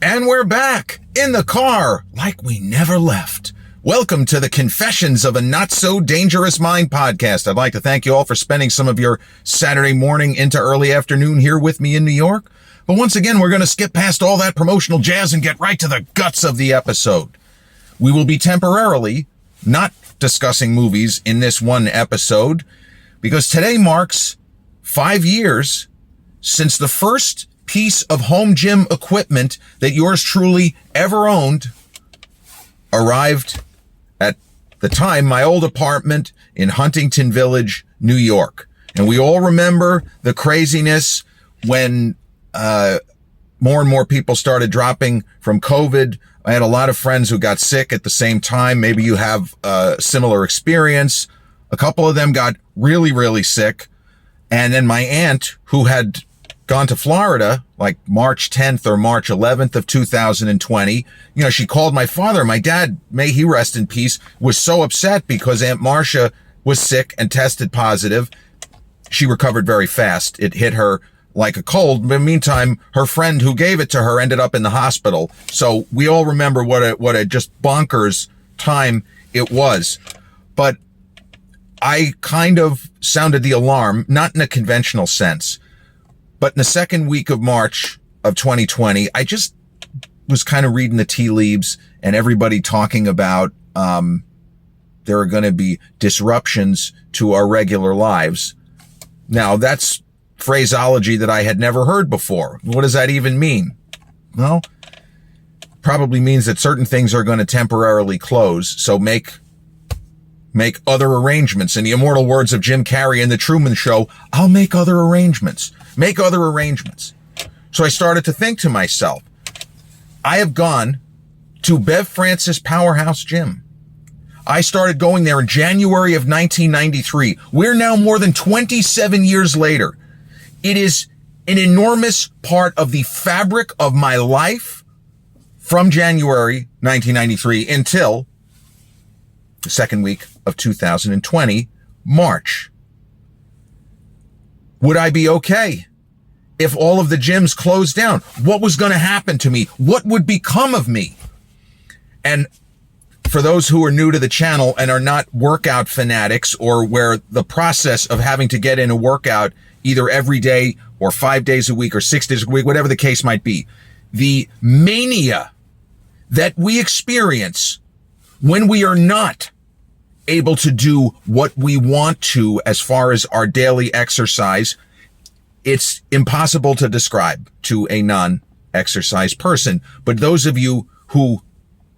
And we're back in the car like we never left. Welcome to the Confessions of a Not So Dangerous Mind podcast. I'd like to thank you all for spending some of your Saturday morning into early afternoon here with me in New York. But once again, we're going to skip past all that promotional jazz and get right to the guts of the episode. We will be temporarily not discussing movies in this one episode because today marks 5 years since the first piece of home gym equipment that yours truly ever owned arrived at the time my old apartment in Huntington Village, New York. And we all remember the craziness when more and more people started dropping from COVID. I had a lot of friends who got sick at the same time. Maybe you have a similar experience. A couple of them got really, really sick. And then my aunt, who had gone to Florida like March 10th or March 11th of 2020. She called my father. My dad, may he rest in peace, was so upset because Aunt Marcia was sick and tested positive. She recovered very fast. It hit her like a cold. But in the meantime, her friend who gave it to her ended up in the hospital. So we all remember what a just bonkers time it was. But I kind of sounded the alarm, not in a conventional sense. But in the second week of March of 2020, I just was kind of reading the tea leaves and everybody talking about there are going to be disruptions to our regular lives. Now, that's phraseology that I had never heard before. What does that even mean? Well, probably means that certain things are going to temporarily close. So make other arrangements. In the immortal words of Jim Carrey in The Truman Show, I'll make other arrangements. Make other arrangements. So I started to think to myself, I have gone to Bev Francis Powerhouse Gym. I started going there in January of 1993. We're now more than 27 years later. It is an enormous part of the fabric of my life from January 1993 until the second week of 2020, March. Would I be okay if all of the gyms closed down? What was going to happen to me? What would become of me? And for those who are new to the channel and are not workout fanatics, or where the process of having to get in a workout either every day or 5 days a week or 6 days a week, whatever the case might be, the mania that we experience when we are not able to do what we want to as far as our daily exercise, it's impossible to describe to a non-exercise person. But those of you who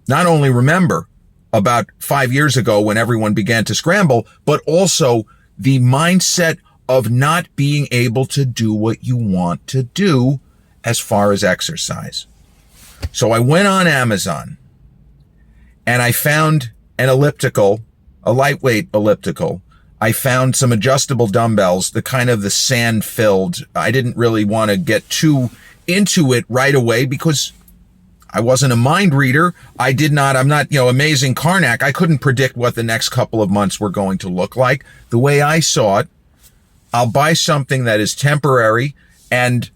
not only remember about 5 years ago when everyone began to scramble, but also the mindset of not being able to do what you want to do as far as exercise. So I went on Amazon and I found an elliptical, a lightweight elliptical. I found some adjustable dumbbells, the sand filled. I didn't really want to get too into it right away because I wasn't a mind reader. I'm not, amazing Karnak. I couldn't predict what the next couple of months were going to look like. The way I saw it, I'll buy something that is temporary, and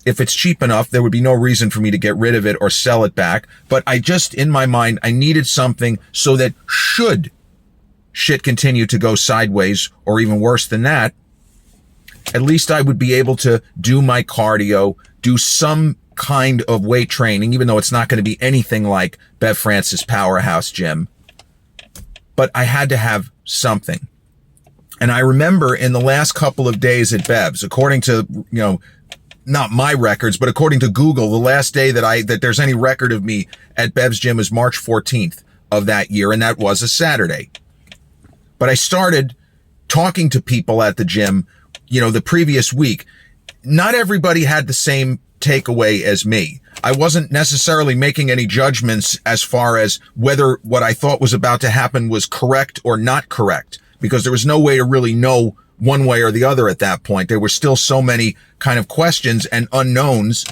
if it's cheap enough, there would be no reason for me to get rid of it or sell it back. But in my mind, I needed something so that should shit continue to go sideways, or even worse than that, at least I would be able to do my cardio, do some kind of weight training, even though it's not going to be anything like Bev Francis Powerhouse Gym. But I had to have something. And I remember in the last couple of days at Bev's, according to, not my records, but according to Google, the last day that there's any record of me at Bev's Gym is March 14th of that year, and that was a Saturday. But I started talking to people at the gym, the previous week. Not everybody had the same takeaway as me. I wasn't necessarily making any judgments as far as whether what I thought was about to happen was correct or not correct, because there was no way to really know one way or the other at that point. There were still so many kind of questions and unknowns.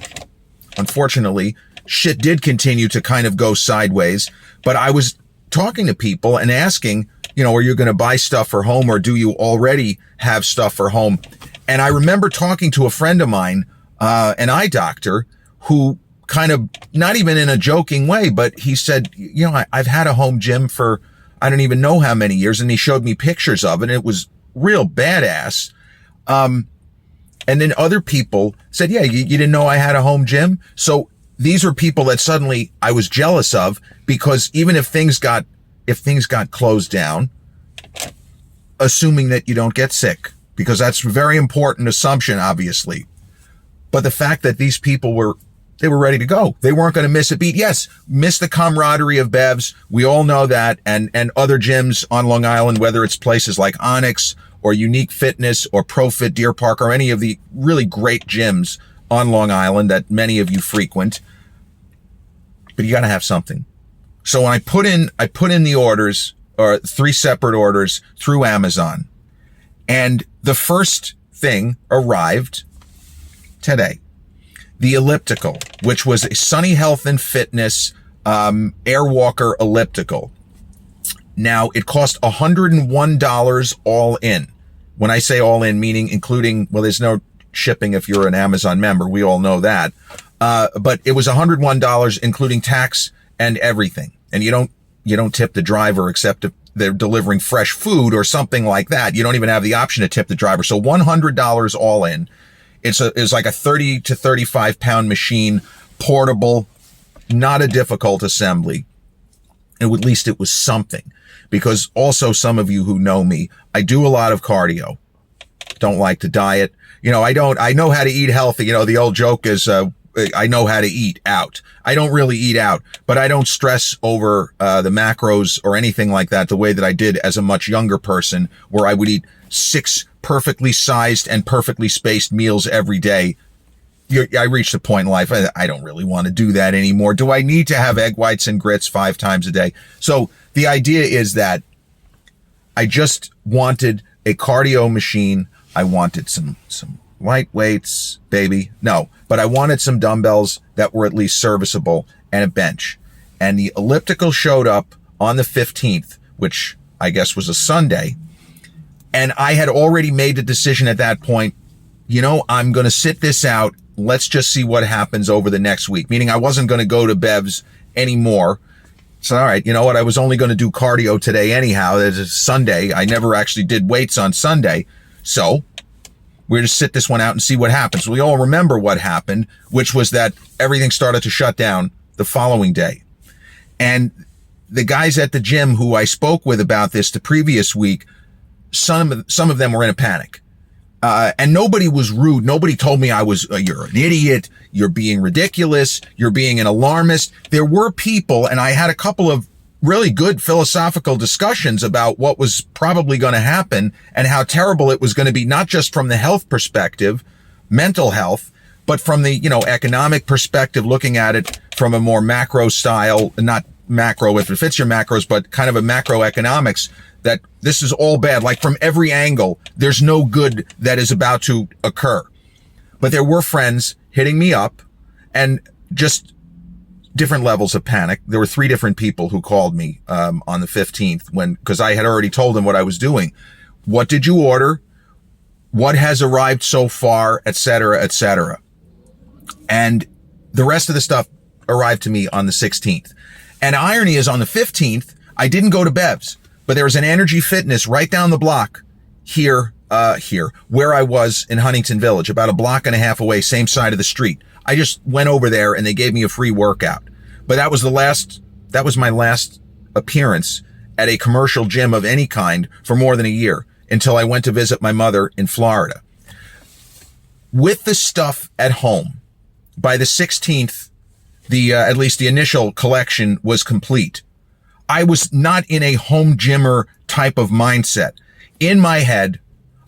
Unfortunately, shit did continue to kind of go sideways, but I was talking to people and asking, are you going to buy stuff for home, or do you already have stuff for home? And I remember talking to a friend of mine, an eye doctor, who kind of not even in a joking way, but he said, you know, I've had a home gym for, I don't even know how many years. And he showed me pictures of it, and it was real badass. And then other people said, yeah, you didn't know I had a home gym. So these were people that suddenly I was jealous of, because even if things got closed down, assuming that you don't get sick, because that's a very important assumption, obviously. But the fact that these people were ready to go. They weren't going to miss a beat. Yes, miss the camaraderie of Bev's. We all know that. And other gyms on Long Island, whether it's places like Onyx or Unique Fitness or ProFit Deer Park or any of the really great gyms on Long Island that many of you frequent. But you got to have something. So when I put in the orders, or 3 separate orders through Amazon, and the first thing arrived today. The elliptical, which was a Sunny Health and Fitness Airwalker elliptical. Now, it cost $101 all in. When I say all in, meaning including, well, there's no shipping if you're an Amazon member. We all know that. But it was $101, including tax and everything. And you don't tip the driver, except if they're delivering fresh food or something like that. You don't even have the option to tip the driver. So $100 all in. It's like a 30 to 35 pound machine, portable, not a difficult assembly. And at least it was something, because also some of you who know me, I do a lot of cardio. Don't like to diet. You know, I know how to eat healthy. You know, the old joke is, I know how to eat out. I don't really eat out, but I don't stress over, the macros or anything like that the way that I did as a much younger person, where I would eat 6 perfectly sized and perfectly spaced meals every day. I reached a point in life, I don't really want to do that anymore. Do I need to have egg whites and grits 5 times a day? So the idea is that I just wanted a cardio machine. I wanted some light weights, baby. No, but I wanted some dumbbells that were at least serviceable, and a bench. And the elliptical showed up on the 15th, which I guess was a Sunday. And I had already made the decision at that point, you know, I'm going to sit this out. Let's just see what happens over the next week. Meaning I wasn't going to go to Bev's anymore. So, all right, you know what? I was only going to do cardio today anyhow. It's Sunday. I never actually did weights on Sunday. So we're going to sit this one out and see what happens. We all remember what happened, which was that everything started to shut down the following day. And the guys at the gym who I spoke with about this the previous week, some of them were in a panic. And nobody was rude. Nobody told me I was, you're an idiot. You're being ridiculous. You're being an alarmist. There were people, and I had a couple of really good philosophical discussions about what was probably going to happen and how terrible it was going to be, not just from the health perspective, mental health, but from the, you know, economic perspective, looking at it from a more macro style, not macro if it fits your macros, but kind of a macroeconomics, that this is all bad. Like from every angle, there's no good that is about to occur. But there were friends hitting me up, and just different levels of panic. There were 3 different people who called me on the 15th because I had already told them what I was doing. What did you order? What has arrived so far, et cetera, et cetera. And the rest of the stuff arrived to me on the 16th. And irony is, on the 15th, I didn't go to Bev's, but there was an Energy Fitness right down the block here, where I was in Huntington Village, about a block and a half away, same side of the street. I just went over there and they gave me a free workout. But that was my last appearance at a commercial gym of any kind for more than a year, until I went to visit my mother in Florida. With the stuff at home, by the 16th, at least the initial collection was complete. I was not in a home gymmer type of mindset. In my head,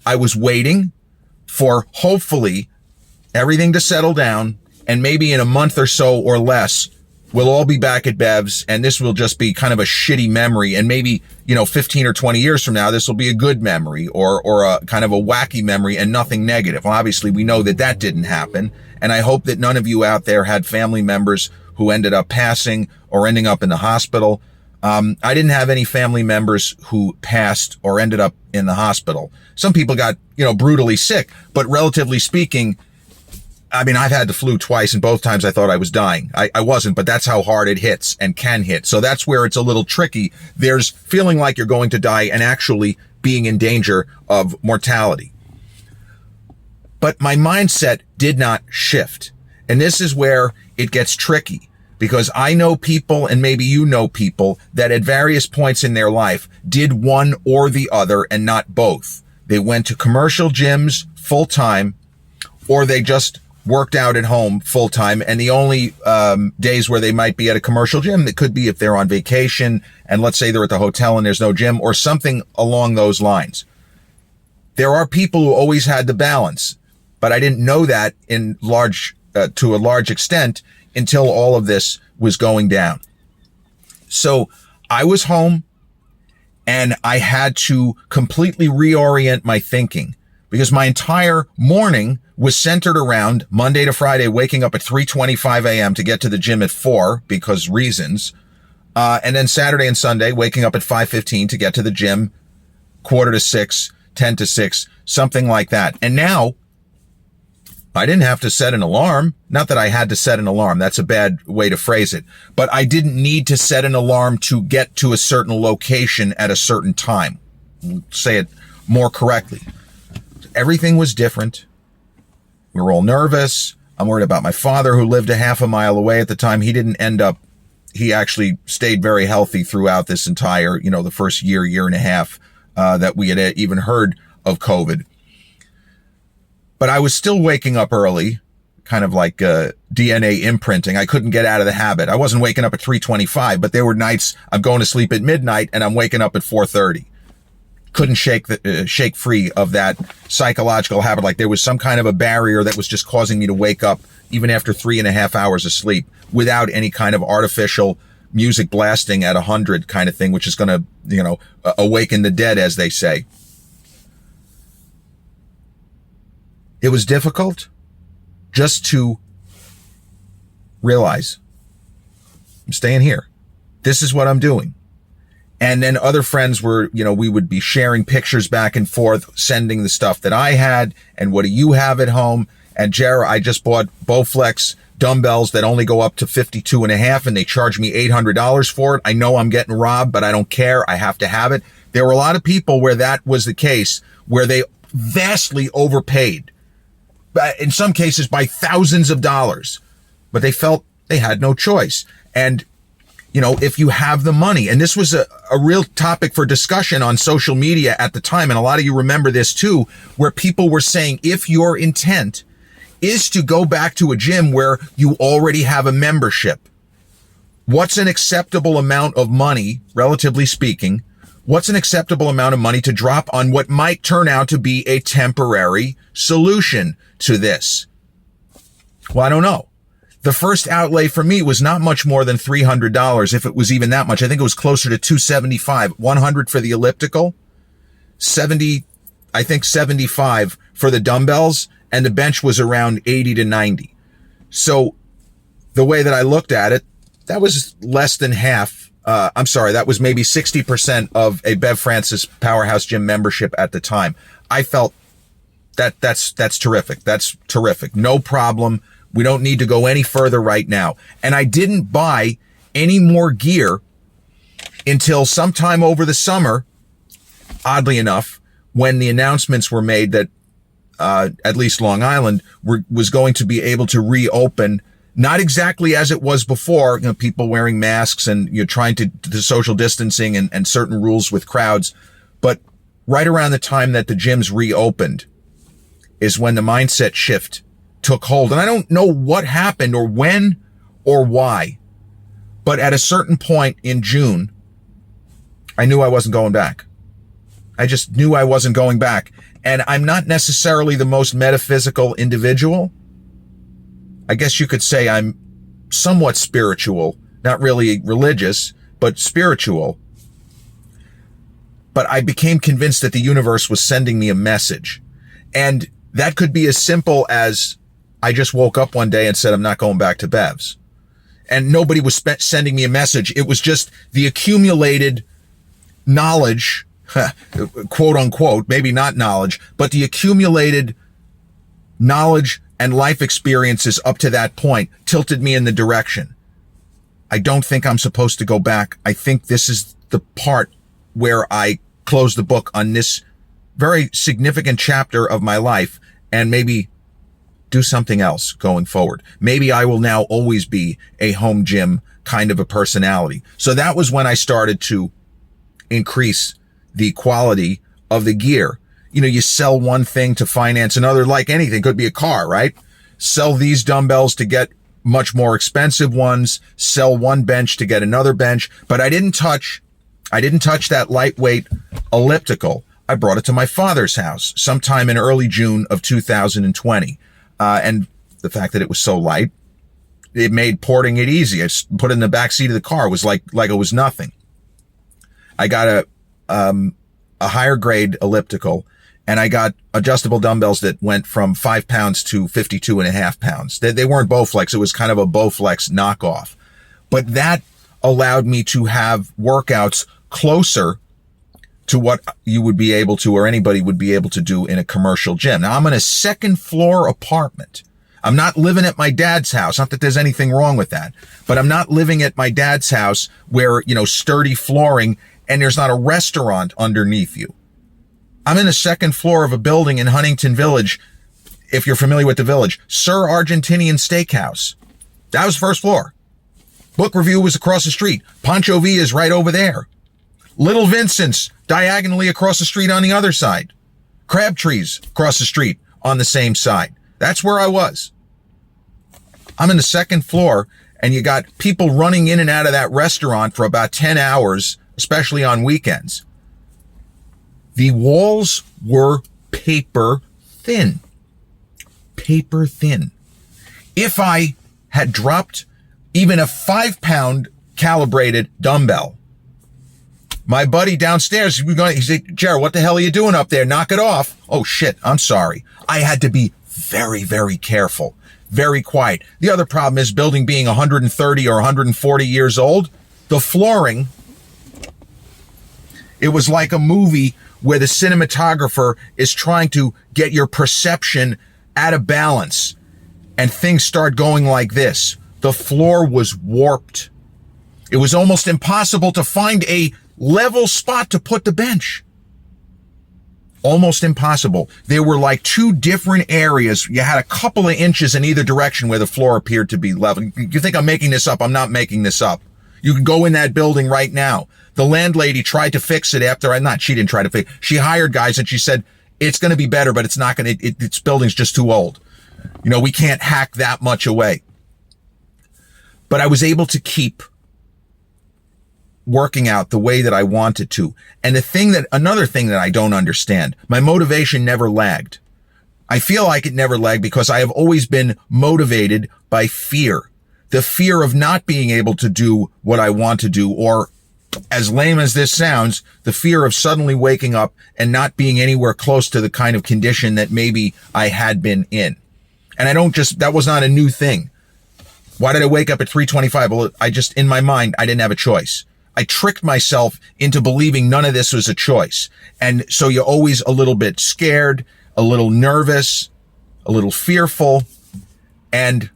I was waiting for hopefully everything to settle down, and maybe in a month or so or less, we'll all be back at Bev's, and this will just be kind of a shitty memory. And maybe, 15 or 20 years from now, this will be a good memory or a kind of a wacky memory and nothing negative. Well, obviously we know that didn't happen. And I hope that none of you out there had family members who ended up passing or ending up in the hospital. I didn't have any family members who passed or ended up in the hospital. Some people got, brutally sick, but relatively speaking, I mean, I've had the flu twice, and both times I thought I was dying. I wasn't, but that's how hard it hits and can hit. So that's where it's a little tricky. There's feeling like you're going to die and actually being in danger of mortality. But my mindset did not shift. And this is where it gets tricky, because I know people, and maybe you know people, that at various points in their life did one or the other and not both. They went to commercial gyms full time, or they just worked out at home full time. And the only days where they might be at a commercial gym, that could be if they're on vacation and let's say they're at the hotel and there's no gym, or something along those lines. There are people who always had the balance, but I didn't know that to a large extent until all of this was going down. So I was home and I had to completely reorient my thinking, because my entire morning was centered around Monday to Friday, waking up at 3:25 a.m. to get to the gym at 4 because reasons. And then Saturday and Sunday, waking up at 5:15 to get to the gym, 5:45, 10 to 6, something like that. And now I didn't have to set an alarm. Not that I had to set an alarm. That's a bad way to phrase it. But I didn't need to set an alarm to get to a certain location at a certain time. We'll say it more correctly. Everything was different. We were all nervous. I'm worried about my father, who lived a half a mile away at the time. He actually stayed very healthy throughout this entire, the first year and a half that we had even heard of COVID. But I was still waking up early, kind of like DNA imprinting. I couldn't get out of the habit. I wasn't waking up at 3:25, but there were nights I'm going to sleep at midnight and I'm waking up at 4:30. Couldn't shake free of that psychological habit. Like there was some kind of a barrier that was just causing me to wake up even after 3.5 hours of sleep without any kind of artificial music blasting at 100 kind of thing, which is going to, awaken the dead, as they say. It was difficult just to realize I'm staying here. This is what I'm doing. And then other friends were, we would be sharing pictures back and forth, sending the stuff that I had and what do you have at home. And Jara, I just bought Bowflex dumbbells that only go up to 52.5 and they charge me $800 for it. I know I'm getting robbed, but I don't care. I have to have it. There were a lot of people where that was the case, where they vastly overpaid, in some cases by thousands of dollars, but they felt they had no choice. And if you have the money, and this was a real topic for discussion on social media at the time, and a lot of you remember this too, where people were saying, if your intent is to go back to a gym where you already have a membership, what's an acceptable amount of money, relatively speaking? What's an acceptable amount of money to drop on what might turn out to be a temporary solution to this? Well, I don't know. The first outlay for me was not much more than $300, if it was even that much. I think it was closer to $275, $100 for the elliptical, $75 for the dumbbells, and the bench was around $80 to $90. So the way that I looked at it, that was less than half. That was maybe 60% of a Bev Francis Powerhouse Gym membership at the time. I felt that's terrific. That's terrific. No problem. We don't need to go any further right now. And I didn't buy any more gear until sometime over the summer, oddly enough, when the announcements were made that at least Long Island was going to be able to reopen, not exactly as it was before, people wearing masks and trying to social distancing and certain rules with crowds. But right around the time that the gyms reopened is when the mindset shift took hold. And I don't know what happened or when or why, but at a certain point in June, I knew I wasn't going back. I just knew I wasn't going back. And I'm not necessarily the most metaphysical individual. I guess you could say I'm somewhat spiritual, not really religious, but spiritual. But I became convinced that the universe was sending me a message. And that could be as simple as I just woke up one day and said, I'm not going back to Bev's. And nobody was sending me a message. It was just the accumulated knowledge, quote unquote, maybe not knowledge, but the accumulated knowledge and life experiences up to that point tilted me in the direction. I don't think I'm supposed to go back. I think this is the part where I close the book on this very significant chapter of my life and maybe do something else going forward. Maybe I will now always be a home gym kind of a personality. So that was when I started to increase the quality of the gear. You know, you sell one thing to finance another, like anything. Could be a car, right? Sell these dumbbells to get much more expensive ones, sell one bench to get another bench. But I didn't touch that lightweight elliptical. I brought it to my father's house sometime in early June of 2020. And the fact that it was so light, it made porting it easy. I just put it in the back seat of the car. It was like it was nothing. I got a higher grade elliptical, and I got adjustable dumbbells that went from 5 pounds to 52.5 pounds. They weren't Bowflex. It was kind of a Bowflex knockoff, but that allowed me to have workouts closer to what you would be able to, or anybody would be able to do in a commercial gym. Now, I'm in a second floor apartment. I'm not living at my dad's house. Not that there's anything wrong with that, but I'm not living at my dad's house where, sturdy flooring and there's not a restaurant underneath you. I'm in the second floor of a building in Huntington Village. If you're familiar with the village, Sir Argentinian Steakhouse. That was first floor. Book Review was across the street. Pancho Villa is right over there. Little Vincent's diagonally across the street on the other side. Crabtree's across the street on the same side. That's where I was. I'm in the second floor, and you got people running in and out of that restaurant for about 10 hours, especially on weekends. The walls were paper thin. Paper thin. If I had dropped even a 5-pound calibrated dumbbell, my buddy downstairs, he said, Jared, what the hell are you doing up there? Knock it off. Oh, shit, I'm sorry. I had to be very, very careful, very quiet. The other problem is building being 130 or 140 years old, the flooring, it was like a movie where the cinematographer is trying to get your perception out of balance and things start going like this. The floor was warped. It was almost impossible to find a level spot to put the bench. Almost impossible. There were like 2 different areas. You had a couple of inches in either direction where the floor appeared to be level. You think I'm making this up? I'm not making this up. You can go in that building right now. The landlady tried to fix it she didn't try to fix it. She hired guys and she said, it's going to be better, but it's not going to, its building's just too old. We can't hack that much away. But I was able to keep working out the way that I wanted to. And another thing that I don't understand, my motivation never lagged. I feel like it never lagged because I have always been motivated by fear. The fear of not being able to do what I want to do, or as lame as this sounds, the fear of suddenly waking up and not being anywhere close to the kind of condition that maybe I had been in. And that was not a new thing. Why did I wake up at 3:25? Well, in my mind, I didn't have a choice. I tricked myself into believing none of this was a choice. And so you're always a little bit scared, a little nervous, a little fearful, and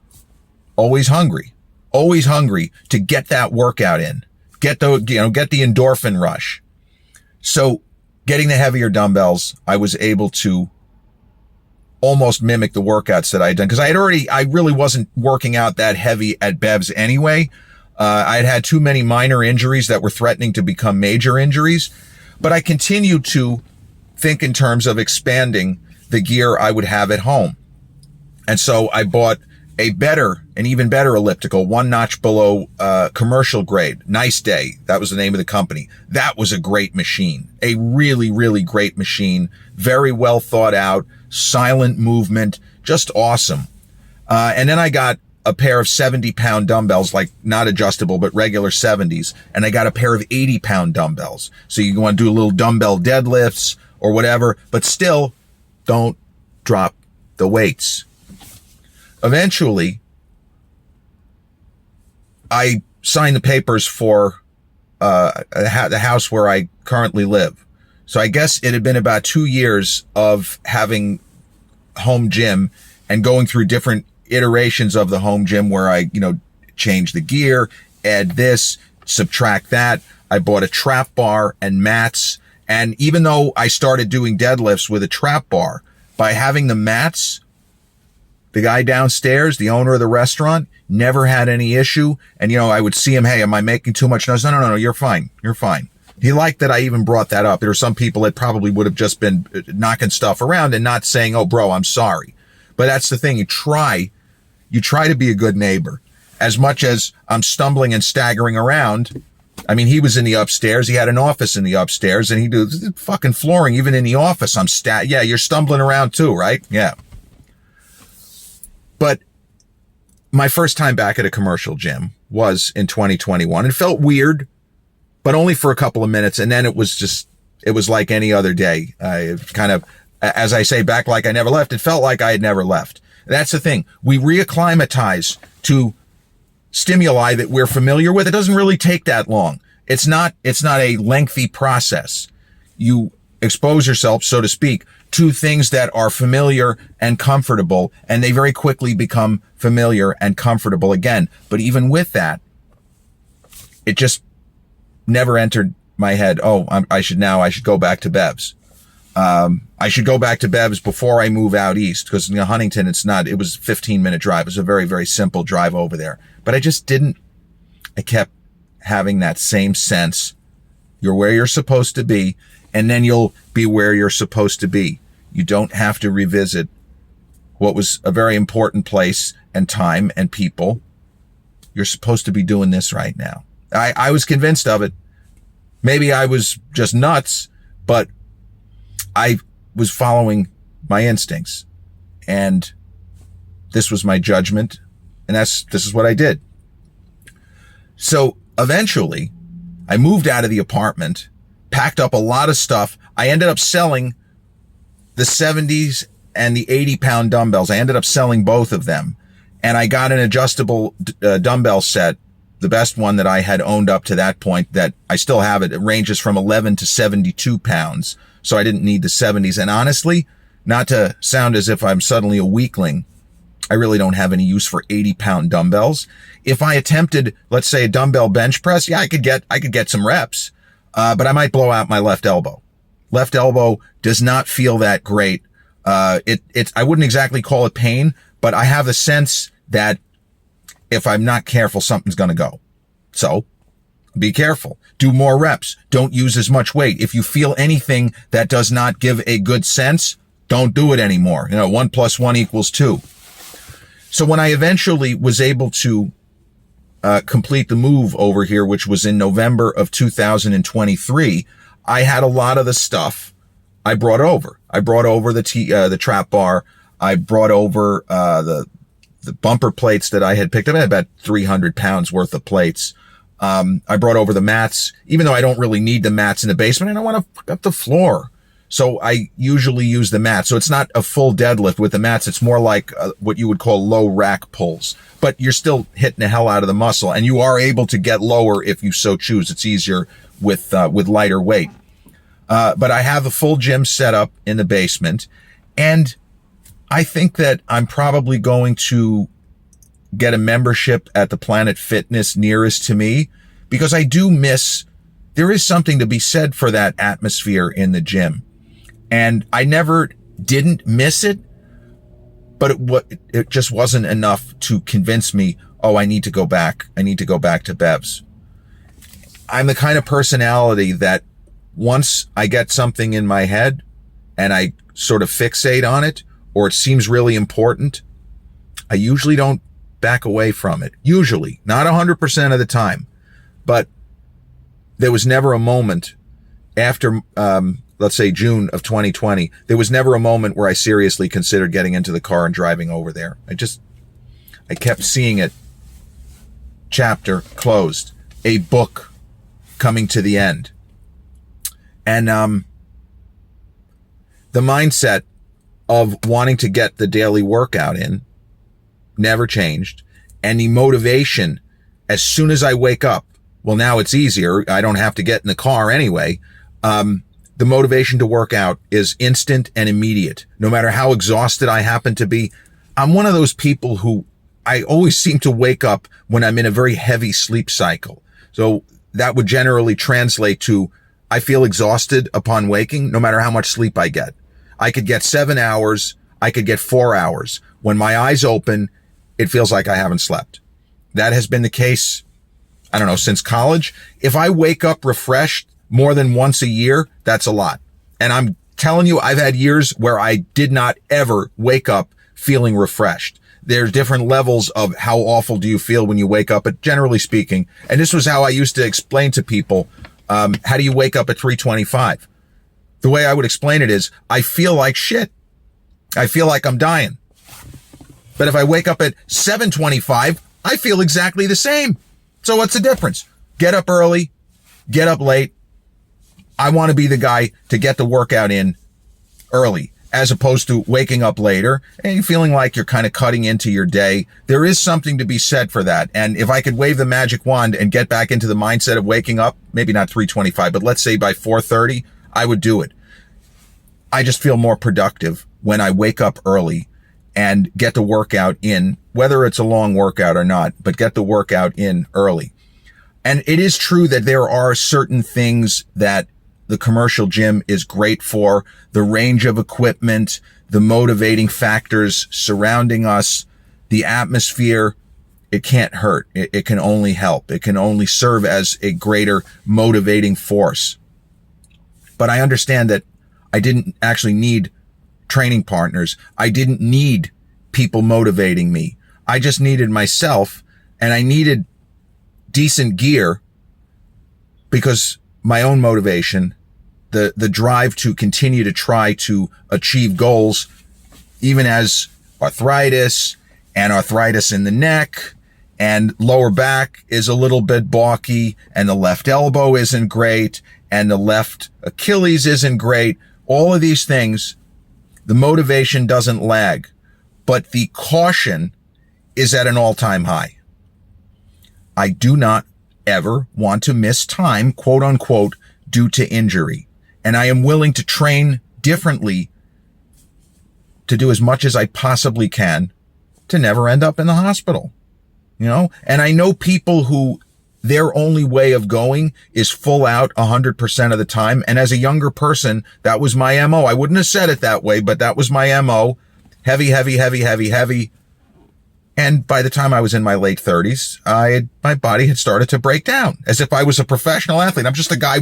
always hungry to get that workout in, get the endorphin rush. So getting the heavier dumbbells, I was able to almost mimic the workouts that I had done. Cause I really wasn't working out that heavy at Bev's anyway. I'd had too many minor injuries that were threatening to become major injuries, but I continued to think in terms of expanding the gear I would have at home. And so I bought an even better elliptical, 1 notch below, commercial grade. Nice Day. That was the name of the company. That was a great machine, a really, really great machine. Very well thought out, silent movement, just awesome. And then I got a pair of 70-pound dumbbells, like not adjustable, but regular 70s. And I got a pair of 80-pound dumbbells. So you want to do a little dumbbell deadlifts or whatever, but still don't drop the weights. Eventually, I signed the papers for the house where I currently live. So I guess it had been about 2 years of having home gym and going through different iterations of the home gym where I, change the gear, add this, subtract that. I bought a trap bar and mats. And even though I started doing deadlifts with a trap bar, by having the mats, the guy downstairs, the owner of the restaurant, never had any issue. And, I would see him, hey, am I making too much noise? No, you're fine. You're fine. He liked that I even brought that up. There are some people that probably would have just been knocking stuff around and not saying, oh, bro, I'm sorry. But that's the thing. You try to be a good neighbor. As much as I'm stumbling and staggering around, I mean, he was in the upstairs. He had an office in the upstairs, and he did fucking flooring even in the office. Yeah, you're stumbling around too, right? Yeah. But my first time back at a commercial gym was in 2021. It felt weird, but only for a couple of minutes. And then it was like any other day. I kind of, as I say, back like I never left. It felt like I had never left. That's the thing. We reacclimatize to stimuli that we're familiar with. It doesn't really take that long. It's not a lengthy process. You expose yourself, so to speak, to things that are familiar and comfortable, and they very quickly become familiar and comfortable again. But even with that, it just never entered my head. Oh, I should go back to Bev's. I should go back to Bev's before I move out east, because Huntington, it was a 15-minute drive. It was a very, very simple drive over there. But I just didn't. I kept having that same sense. You're where you're supposed to be, and then you'll be where you're supposed to be. You don't have to revisit what was a very important place and time and people. You're supposed to be doing this right now. I was convinced of it. Maybe I was just nuts, but I was following my instincts, and this was my judgment, and this is what I did. So eventually I moved out of the apartment, packed up a lot of stuff. I ended up selling the 70s and the 80-pound dumbbells. I ended up selling both of them, and I got an adjustable dumbbell set, the best one that I had owned up to that point, that I still have it. It ranges from 11 to 72 pounds. So I didn't need the 70s. And honestly, not to sound as if I'm suddenly a weakling, I really don't have any use for 80-pound dumbbells. If I attempted, let's say, a dumbbell bench press, yeah, I could get some reps, but I might blow out my left elbow. Left elbow does not feel that great. I wouldn't exactly call it pain, but I have the sense that if I'm not careful, something's going to go. So be careful. Do more reps. Don't use as much weight. If you feel anything that does not give a good sense, don't do it anymore. 1 + 1 = 2. So when I eventually was able to complete the move over here, which was in November of 2023, I had a lot of the stuff I brought over. I brought over the trap bar. I brought over the bumper plates that I had picked up. I had about 300 pounds worth of plates. I brought over the mats, even though I don't really need the mats in the basement, and I want to fuck up the floor. So I usually use the mats. So it's not a full deadlift with the mats. It's more like what you would call low rack pulls, but you're still hitting the hell out of the muscle, and you are able to get lower if you so choose. It's easier with lighter weight. But I have a full gym set up in the basement, and I think that I'm probably going to get a membership at the Planet Fitness nearest to me, because I do miss, there is something to be said for that atmosphere in the gym. And I never didn't miss it, but it just wasn't enough to convince me, oh, I need to go back. I need to go back to Bev's. I'm the kind of personality that once I get something in my head and I sort of fixate on it, or it seems really important, I usually don't back away from it. Usually, not 100% of the time, but there was never a moment after, let's say June of 2020, there was never a moment where I seriously considered getting into the car and driving over there. I kept seeing it. Chapter closed, a book coming to the end. And, the mindset of wanting to get the daily workout in never changed. And the motivation, as soon as I wake up, well, now it's easier. I don't have to get in the car anyway. The motivation to work out is instant and immediate. No matter how exhausted I happen to be, I'm one of those people who I always seem to wake up when I'm in a very heavy sleep cycle. So that would generally translate to I feel exhausted upon waking, no matter how much sleep I get. I could get 7 hours. I could get 4 hours. When my eyes open, it feels like I haven't slept. That has been the case, I don't know, since college. If I wake up refreshed more than once a year, that's a lot. And I'm telling you, I've had years where I did not ever wake up feeling refreshed. There's different levels of how awful do you feel when you wake up, but generally speaking, and this was how I used to explain to people, how do you wake up at 3:25? The way I would explain it is, I feel like shit. I feel like I'm dying. But if I wake up at 7:25, I feel exactly the same. So what's the difference? Get up early, get up late. I want to be the guy to get the workout in early, as opposed to waking up later and feeling like you're kind of cutting into your day. There is something to be said for that. And if I could wave the magic wand and get back into the mindset of waking up, maybe not 3:25, but let's say by 4:30, I would do it. I just feel more productive when I wake up early and get the workout in, whether it's a long workout or not, but get the workout in early. And it is true that there are certain things that the commercial gym is great for, the range of equipment, the motivating factors surrounding us, the atmosphere. It can't hurt. It can only help. It can only serve as a greater motivating force. But I understand that I didn't actually need training partners. I didn't need people motivating me. I just needed myself, and I needed decent gear because my own motivation, the drive to continue to try to achieve goals, even as arthritis in the neck and lower back is a little bit balky, and the left elbow isn't great, and the left Achilles isn't great. All of these things, the motivation doesn't lag, but the caution is at an all-time high. I do not ever want to miss time, quote unquote, due to injury. And I am willing to train differently to do as much as I possibly can to never end up in the hospital, you know? And I know people who their only way of going is full out 100% of the time. And as a younger person, that was my MO. I wouldn't have said it that way, but that was my MO. Heavy. And by the time I was in my late 30s, my body had started to break down as if I was a professional athlete. I'm just a guy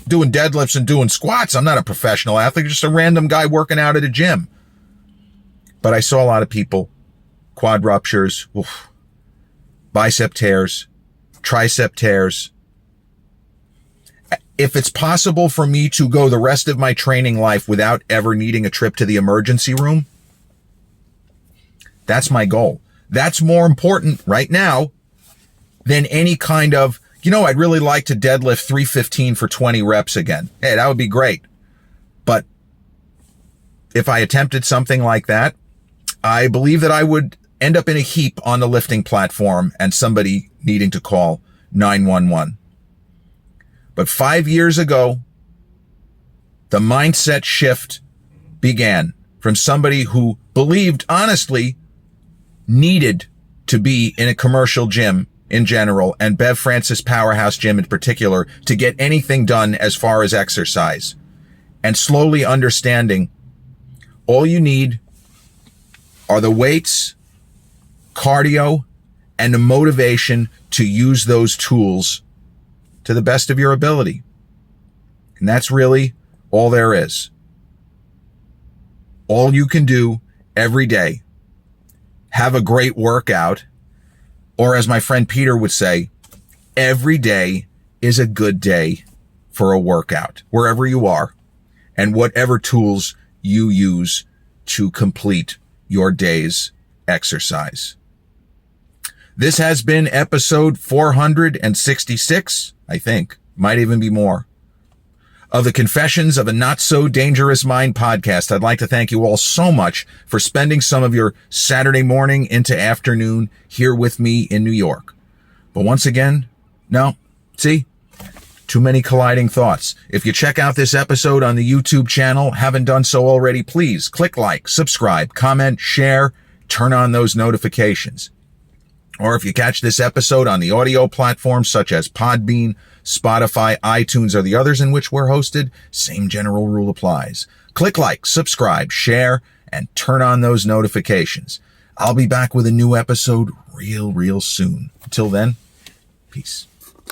doing deadlifts and doing squats. I'm not a professional athlete, just a random guy working out at a gym. But I saw a lot of people, quad ruptures, bicep tears, tricep tears. If it's possible for me to go the rest of my training life without ever needing a trip to the emergency room, that's my goal. That's more important right now than any kind of, I'd really like to deadlift 315 for 20 reps again. Hey, that would be great. But if I attempted something like that, I believe that I would end up in a heap on the lifting platform and somebody needing to call 911. But 5 years ago, the mindset shift began from somebody who believed, honestly, needed to be in a commercial gym in general, and Bev Francis Powerhouse Gym in particular, to get anything done as far as exercise, and slowly understanding all you need are the weights, cardio, and the motivation to use those tools to the best of your ability. And that's really all there is. All you can do every day. Have a great workout, or as my friend Peter would say, every day is a good day for a workout, wherever you are, and whatever tools you use to complete your day's exercise. This has been episode 466, I think, might even be more, of the Confessions of a Not So Dangerous Mind podcast. I'd like to thank you all so much for spending some of your Saturday morning into afternoon here with me in New York. But once again, too many colliding thoughts. If you check out this episode on the YouTube channel, haven't done so already, please click like, subscribe, comment, share, turn on those notifications. Or if you catch this episode on the audio platforms such as Podbean, Spotify, iTunes, or the others in which we're hosted, same general rule applies. Click like, subscribe, share, and turn on those notifications. I'll be back with a new episode real soon. Until then, peace.